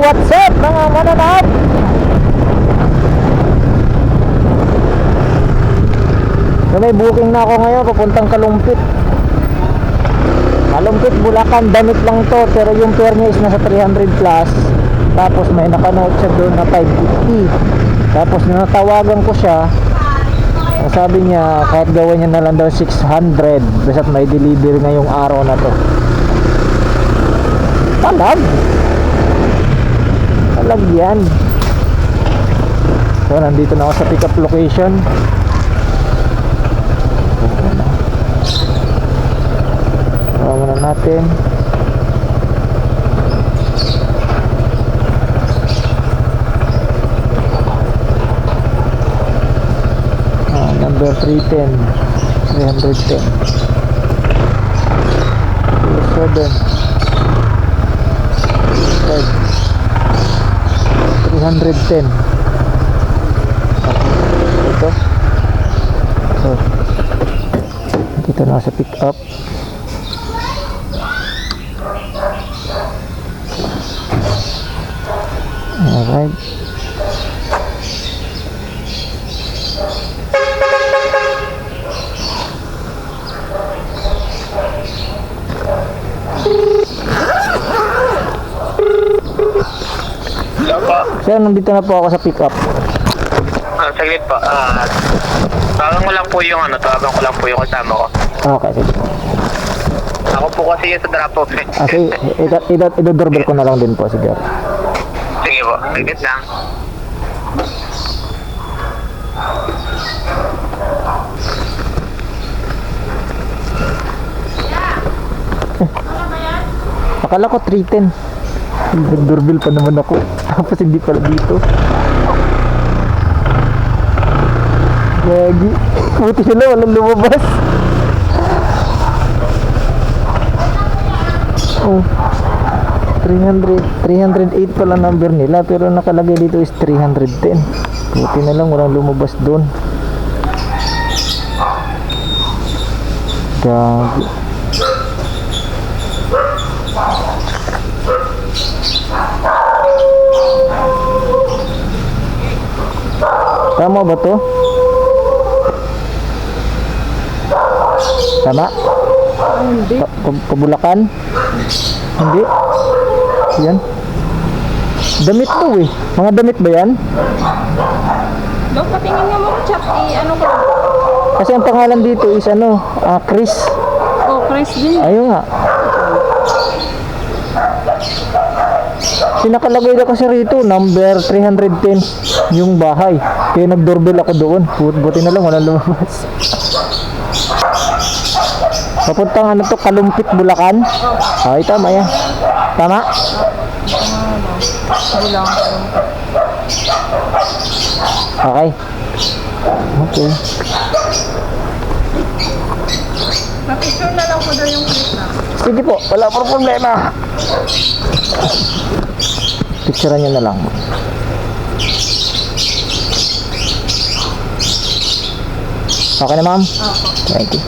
what's up mga mananap? So may booking na ako ngayon papuntang Kalumpit. Kalumpit, Bulacan, damit lang to. Pero yung fare niya is nasa 300 plus. Tapos may nakanote siya doon na 550. Tapos natawagan ko siya, sabi niya kahit gawin niya na lang daw 600 basta't may deliver ngayong araw na to. Talag yan. So nandito na ako sa pick up location. Muna natin. Number 310 310 7 310 ito. So dito na sa pick up. Alright. Hello po. Sir, nandito na po ako sa pick up. Saglit po. Tawagan ko lang po yung kasama ko. Okay, sige. Ako po kasi yung sa drop-off. Okay, idodoorbell ko na lang din po, sige. Sige po, saglit lang. Akala ko 310. Nag-doorbell pa naman ako. Tapos hindi pala dito. Gagi. Buti sila walang lumabas. Oh. 308 pala number nila pero nakalagay dito is 310. Buti na lang walang lumabas doon. Gagi. Tama ba to? Tama? Hindi. Pabulakan? Hindi? Yan. Damit to eh. Mga damit ba yan? Dok, patingin nga mo chat ano ko. Kasi ang pangalan dito is Chris. Oh, Chris din. Ayun nga. Sinakalagay na kasi rito, number 310 yung bahay. Kaya nag-doorbell ako doon. Buti na lang, walang lumabas. Papuntang Kalumpit, Bulacan. Ay, tama yan. Tama? Bulang. Okay. Okay. Mapicture na lang ko daw yung clip na. Sige po, wala po problema. Picturean nyo na lang. Okay na, ma'am? Opo. Thank you.